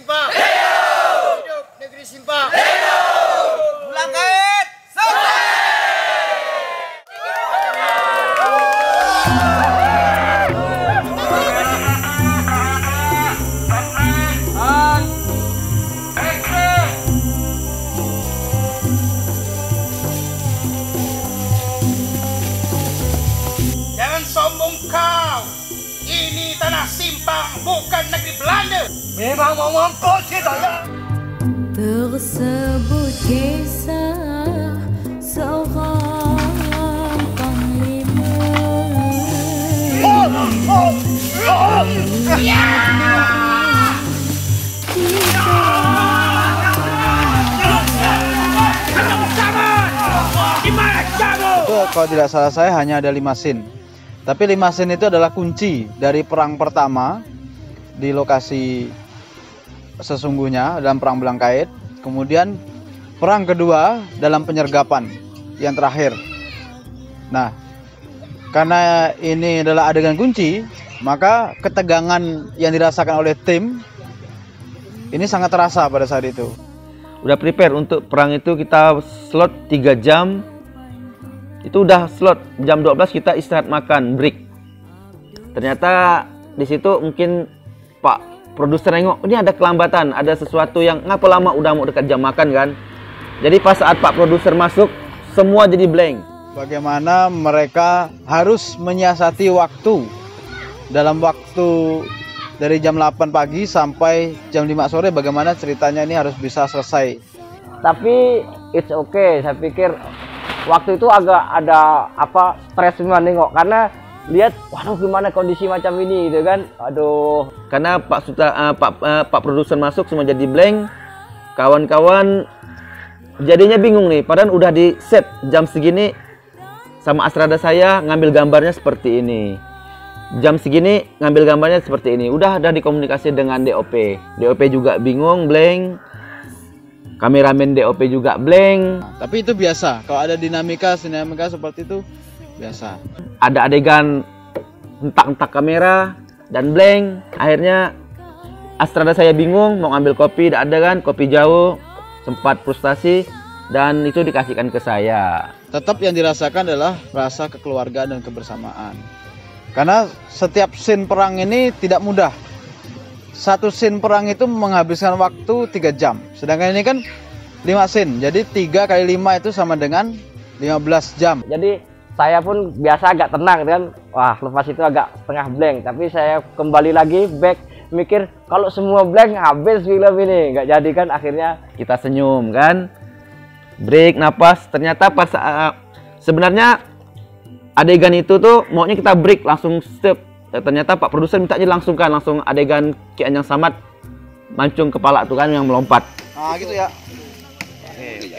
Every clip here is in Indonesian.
Simpang. Hidup negeri Simpang. Pulang kait. Jangan sombong kau. Ini tanah Simpang, bukan negeri Belanda. Memang mau mampus kita ya. Tersebut kisah seorang panglima. Itu kalau tidak salah saya hanya ada 5 scene. Tapi 5 scene itu adalah kunci dari perang pertama di lokasi sesungguhnya dalam perang Belangkait. Kemudian perang kedua dalam penyergapan yang terakhir. Nah, karena ini adalah adegan kunci, maka ketegangan yang dirasakan oleh tim ini sangat terasa pada saat itu. Udah prepare untuk perang itu, kita slot 3 jam. Itu udah slot jam 12 kita istirahat makan, break. Ternyata di situ mungkin Pak produser nengok, ini ada kelambatan, ada sesuatu yang ngapa lama udah mau dekat jam makan kan. Jadi pas saat Pak produser masuk, semua jadi blank. Bagaimana mereka harus menyiasati waktu dalam waktu dari jam 8 pagi sampai jam 5 sore, bagaimana ceritanya ini harus bisa selesai. Tapi it's okay, saya pikir waktu itu agak ada stres semua nengok karena lihat waduh gimana kondisi macam ini gitu kan. Aduh, karena Pak produser masuk semua jadi blank. Kawan-kawan jadinya bingung nih, padahal udah di set jam segini sama Astrada saya ngambil gambarnya seperti ini. Jam segini ngambil gambarnya seperti ini. Udah ada dikomunikasi dengan DOP. DOP juga bingung, blank. Kameramen DOP juga blank. Tapi itu biasa, kalau ada dinamika seperti itu biasa. Ada adegan entak-entak kamera dan blank. Akhirnya Astrada saya bingung mau ngambil kopi, tidak ada kan, kopi jauh, sempat frustasi dan itu dikasihkan ke saya. Tetap yang dirasakan adalah rasa kekeluargaan dan kebersamaan. Karena setiap scene perang ini tidak mudah. Satu scene perang itu menghabiskan waktu 3 jam. Sedangkan ini kan 5 scene. Jadi 3 kali 5 itu sama dengan 15 jam. jadi saya pun biasa agak tenang kan. Wah, lepas itu agak setengah blank. Tapi saya kembali lagi back mikir kalau semua blank habis film ini. Nggak jadi kan, akhirnya Kita senyum kan, break, napas. Ternyata pas sebenarnya adegan itu tuh maunya kita break langsung stop. Ternyata Pak produser mintanya langsung adegan Ki Anjang Samad mancung kepala tuh kan yang melompat. Nah gitu ya.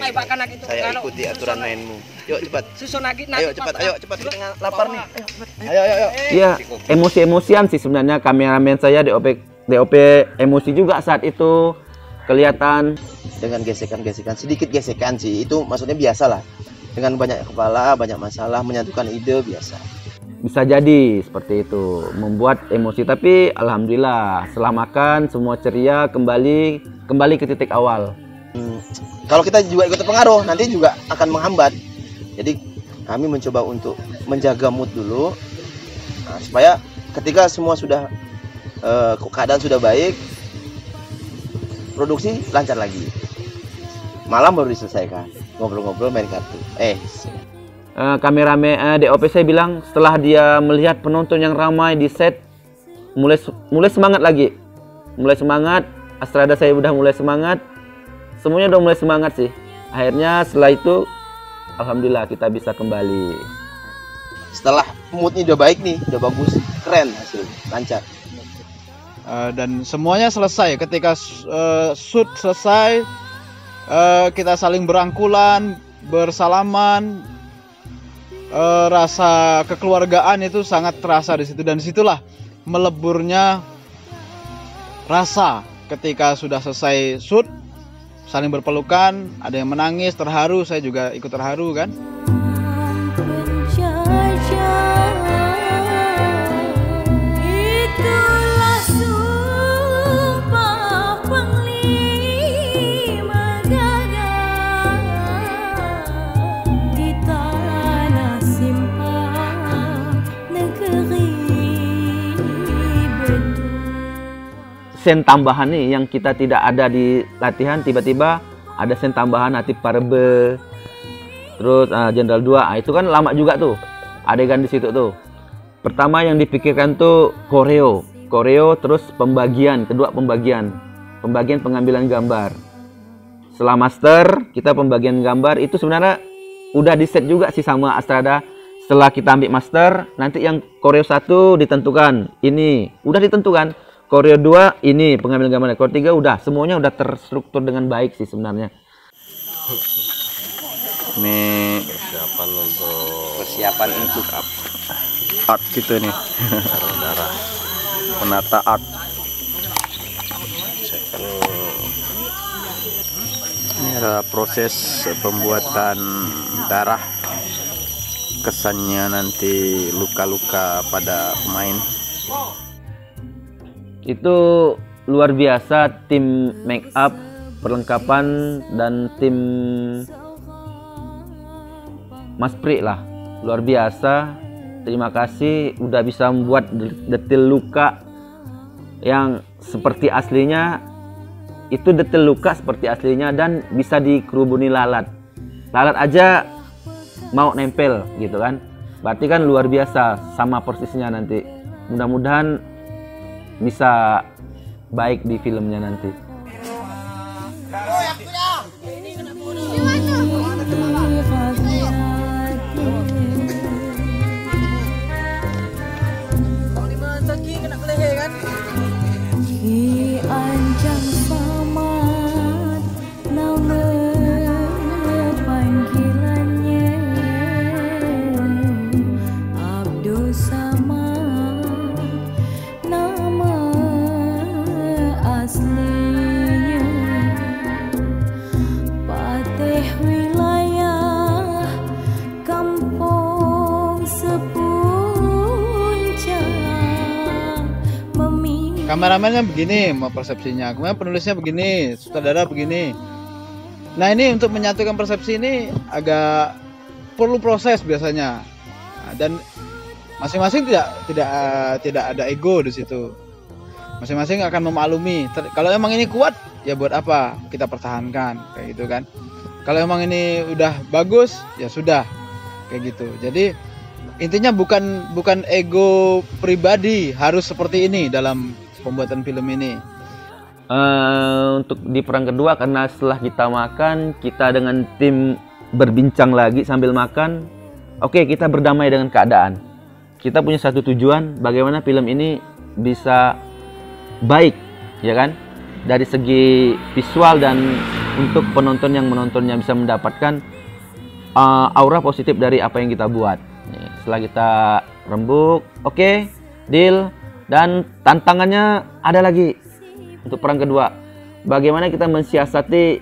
Saya ikuti aturan mainmu. Yuk cepat. Ayo cepat, kita lapar nih. Ayo. Iya, emosi-emosian sih sebenarnya kameramen saya DOP emosi juga saat itu kelihatan. Dengan gesekan-gesekan, sedikit gesekan sih. Itu maksudnya biasa lah. Dengan banyak kepala, banyak masalah, menyatukan ide biasa. Bisa jadi seperti itu, membuat emosi. Tapi alhamdulillah setelah makan semua ceria, kembali ke titik awal. Kalau kita juga ikut terpengaruh, nanti juga akan menghambat. Jadi kami mencoba untuk menjaga mood dulu, supaya ketika semua sudah keadaan sudah baik, produksi lancar lagi. Malam baru diselesaikan, ngobrol-ngobrol, main kartu. Kameramen DOP saya bilang setelah dia melihat penonton yang ramai di set, mulai semangat lagi. Mulai semangat, Astrada saya udah mulai semangat. Semuanya udah mulai semangat sih. Akhirnya setelah itu alhamdulillah kita bisa kembali. Setelah moodnya udah baik nih, udah bagus, keren hasil, lancar. Dan semuanya selesai. Ketika shoot selesai, kita saling berangkulan, bersalaman. Rasa kekeluargaan itu sangat terasa di situ, dan disitulah meleburnya rasa ketika sudah selesai shoot, saling berpelukan, ada yang menangis, terharu, saya juga ikut terharu kan. Itulah sumpah sen tambahan nih yang kita tidak ada di latihan, tiba-tiba ada sen tambahan Hatip Parebe, terus Jenderal 2. Itu kan lama juga tuh adegan di situ tuh. Pertama yang dipikirkan tuh koreo, terus kedua pembagian pengambilan gambar. Setelah master, kita pembagian gambar itu sebenarnya udah di set juga sih sama Astrada. Setelah kita ambil master, nanti yang koreo 1 ditentukan, ini udah ditentukan. Koreo 2 ini pengambilan gambar. Koreo 3 udah, semuanya udah terstruktur dengan baik sih sebenarnya. Ini persiapan untuk art gitu nih. Darah penata art. Ini adalah proses pembuatan darah. Kesannya nanti luka-luka pada pemain. Itu luar biasa tim make up, perlengkapan dan tim Mas Pri lah, luar biasa. Terima kasih udah bisa membuat detail luka yang seperti aslinya. Itu detail luka seperti aslinya dan bisa dikerubuni lalat aja mau nempel gitu kan. Berarti kan luar biasa sama persisnya nanti. Mudah-mudahan bisa baik di filmnya nanti. Kameramennya begini mau persepsinya, kemudian penulisnya begini, sutradara begini. Nah ini untuk menyatukan persepsi ini agak perlu proses biasanya. Nah, dan masing-masing tidak ada ego di situ. Masing-masing akan memaklumi. Kalau emang ini kuat, ya buat apa kita pertahankan kayak gitu kan. Kalau emang ini udah bagus, ya sudah kayak gitu. Jadi intinya bukan ego pribadi harus seperti ini dalam pembuatan film ini. Untuk di peran kedua, karena setelah kita makan, kita dengan tim berbincang lagi sambil makan. Oke, kita berdamai dengan keadaan. Kita punya satu tujuan, bagaimana film ini bisa baik, ya kan? Dari segi visual dan untuk penonton yang menontonnya bisa mendapatkan aura positif dari apa yang kita buat. Setelah kita rembuk, oke, deal. Dan tantangannya ada lagi untuk peran kedua. Bagaimana kita mensiasati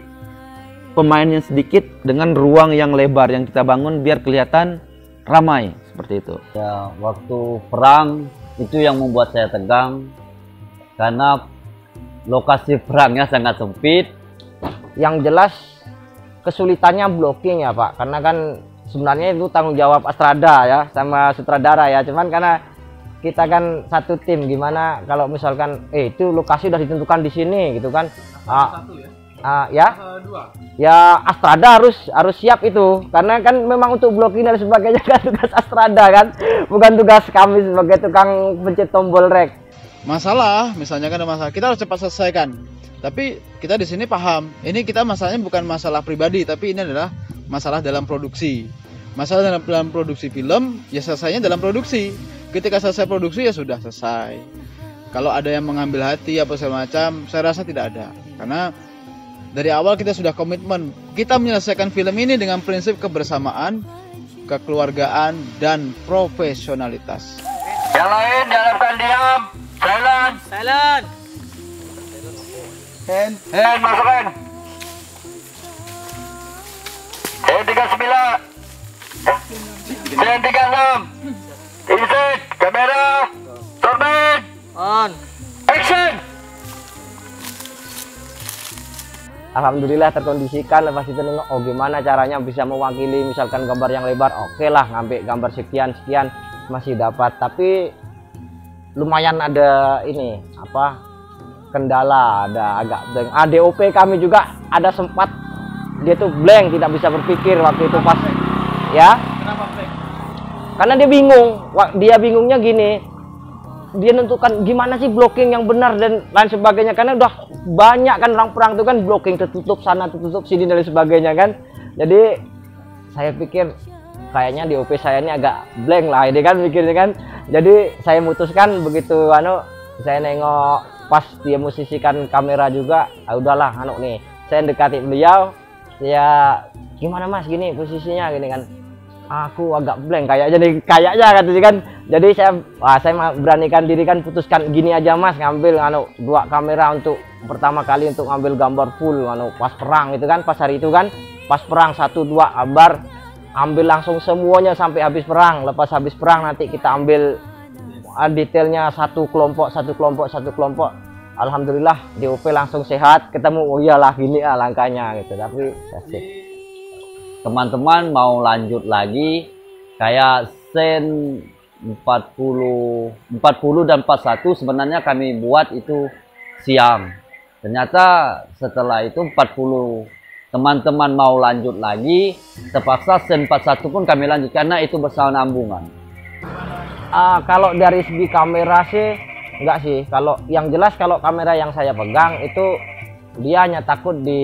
pemain yang sedikit dengan ruang yang lebar yang kita bangun biar kelihatan ramai seperti itu. Ya, waktu perang itu yang membuat saya tegang karena lokasi perangnya sangat sempit. Yang jelas kesulitannya blocking ya Pak, karena kan sebenarnya itu tanggung jawab Astrada ya sama sutradara ya. Cuman karena kita kan satu tim, gimana kalau misalkan itu lokasi udah ditentukan di sini gitu kan. Ya Astrada harus siap itu, karena kan memang untuk blocking dan sebagainya kan tugas Astrada kan, bukan tugas kami sebagai tukang pencet tombol rek. Misalnya kan ada masalah, kita harus cepat selesaikan. Tapi kita di sini paham, ini kita masalahnya bukan masalah pribadi, tapi ini adalah masalah dalam produksi. Masalah dalam produksi film, ya selesainya dalam produksi. Ketika selesai produksi ya sudah selesai. Kalau ada yang mengambil hati apa segala macam, saya rasa tidak ada. Karena dari awal kita sudah komitmen, kita menyelesaikan film ini dengan prinsip kebersamaan, kekeluargaan, dan profesionalitas. Yang lain diharapkan diam. Silent. Hand masukkan. Hand 39. Hand 36. Insert, kamera, turban, on, action. Alhamdulillah terkondisikan, lepas itu nengok gimana caranya bisa mewakili misalkan gambar yang lebar, oke lah ngambil gambar sekian masih dapat. Tapi lumayan ada ini kendala, ada agak blank. DOP kami juga ada sempat dia tuh blank, tidak bisa berpikir waktu itu pas ya. Kenapa blank? Karena dia bingung. Dia bingungnya gini. Dia nentukan gimana sih blocking yang benar dan lain sebagainya, karena udah banyak kan orang perang itu kan blocking tertutup sana tertutup sini dan lain sebagainya kan. Jadi saya pikir kayaknya DOP saya ini agak blank lah ini kan mikirnya kan. Jadi saya memutuskan begitu saya nengok pas dia musisikan kamera juga, udahlah nih saya dekati beliau, ya gimana mas gini posisinya gini kan, aku agak blank kayaknya katanya kan. Jadi saya beranikan diri kan, putuskan gini aja mas, ngambil 2 kamera untuk pertama kali untuk ngambil gambar full pas perang itu kan, pas hari itu kan pas perang 1-2 gambar, ambil langsung semuanya sampai habis perang. Lepas habis perang nanti kita ambil detailnya satu kelompok. Alhamdulillah DOP langsung sehat, ketemu oh iyalah gini langkahnya gitu. Tapi teman-teman mau lanjut lagi kayak sen 40 dan 41 sebenarnya kami buat itu siang. Ternyata setelah itu 40 teman-teman mau lanjut lagi, terpaksa sen 41 pun kami lanjut karena itu bersambungan. Kalau dari segi kamera sih enggak sih. Kalau yang jelas kalau kamera yang saya pegang itu dia hanya takut di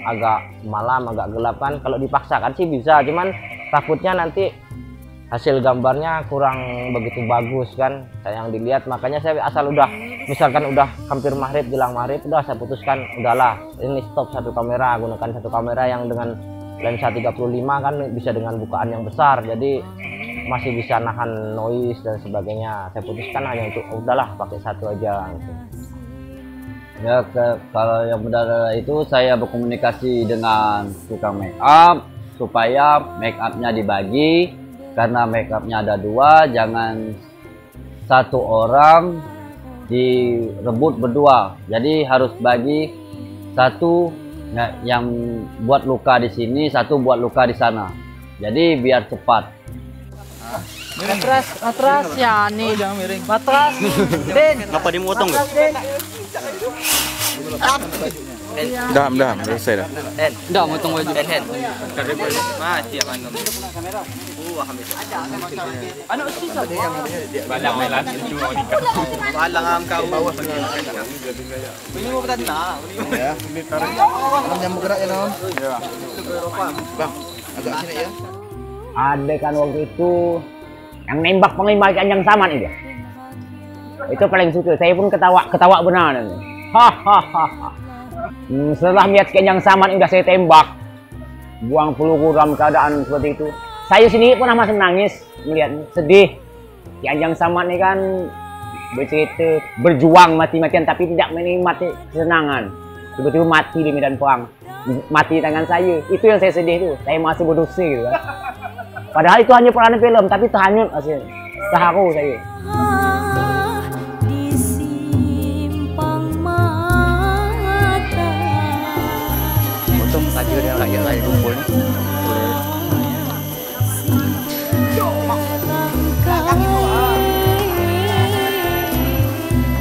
agak malam, agak gelap kan. Kalau dipaksakan sih bisa, cuman takutnya nanti hasil gambarnya kurang begitu bagus kan yang dilihat. Makanya saya asal udah misalkan udah hampir maghrib, jelang maghrib, udah saya putuskan udahlah ini stop satu kamera, gunakan satu kamera yang dengan lensa 35 kan bisa dengan bukaan yang besar, jadi masih bisa nahan noise dan sebagainya. Saya putuskan hanya untuk udahlah pakai satu aja gitu. Ya kalau yang benar itu saya berkomunikasi dengan tukang make up supaya make upnya dibagi, karena make upnya ada 2, jangan satu orang direbut berdua, jadi harus bagi satu yang buat luka di sini, satu buat luka di sana, jadi biar cepat. Matras ya nih. Jangan miring. Matras. Den. Ngapa dimotong nggak? Dah, selesai dah. Dah motong baju. Mas, siap anggam. Ano sisa? Balang melan cuma nikah. Balang am kau bawah. Ini mau tadi nah. Ya, kalau nyambung gerak ya non. Iya. Bang, agak sini ya. Ada kan waktu itu yang nembak pengimbal yang sama nih dia. Itu paling suka. Saya pun ketawa benar. Hahaha. Setelah lihat yang sama udah saya tembak, buang peluru dalam keadaan seperti itu. Saya sendiri pun masih nangis melihat sedih. Yang sama nih kan bercerita berjuang mati-matian tapi tidak menikmati kesenangan. Tiba-tiba mati di medan perang, mati di tangan saya. Itu yang saya sedih tuh. Saya masih berdosa gitu kan. Padahal itu hanya peranan film, tapi terhanyut hasil. Terharu saya. Di simpang mata. Potong tadi ada rakyat lain kumpul nih.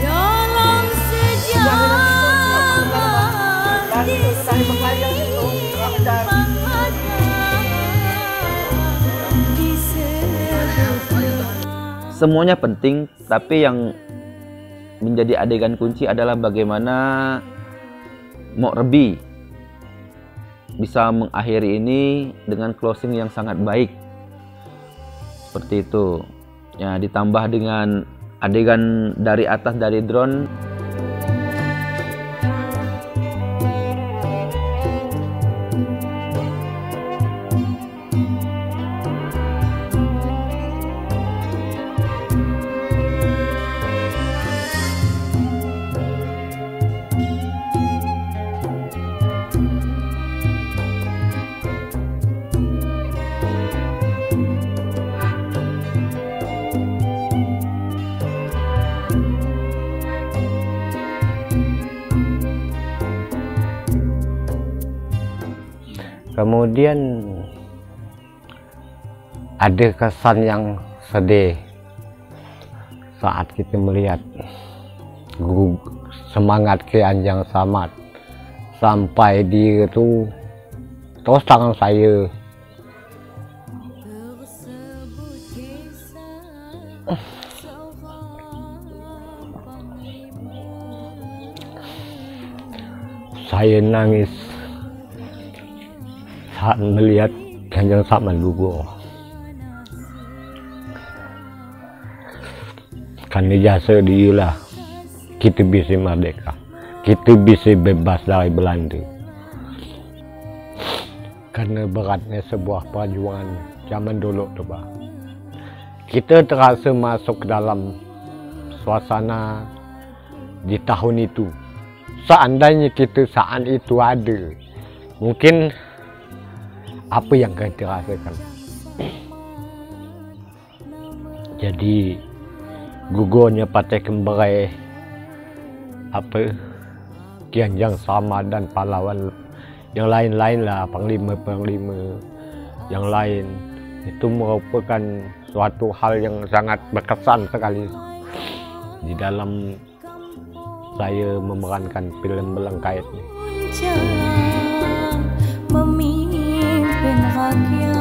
Dalam sejarah di simpang mata. Semuanya penting, tapi yang menjadi adegan kunci adalah bagaimana Mok Rebi bisa mengakhiri ini dengan closing yang sangat baik. Seperti itu. Ya, ditambah dengan adegan dari atas dari drone. Kemudian ada kesan yang sedih saat kita melihat semangat ke Anjang Samad sampai dia itu terus tangan saya. Saya nangis saat melihat Anjang Samad gugur. Karena jasa dia lah kita bisa merdeka, kita bisa bebas dari Belanda. Karena beratnya sebuah perjuangan zaman dulu tu bah. Kita terasa masuk ke dalam suasana di tahun itu. Seandainya kita saat itu ada, mungkin apa yang kita rasakan. Jadi gugurnya Partai Kemberai Ki Anjang Samad dan pahlawan yang lain-lain lah, panglima-panglima yang lain, itu merupakan suatu hal yang sangat berkesan sekali di dalam saya memerankan film Belengkait ini. Memimpin rakyat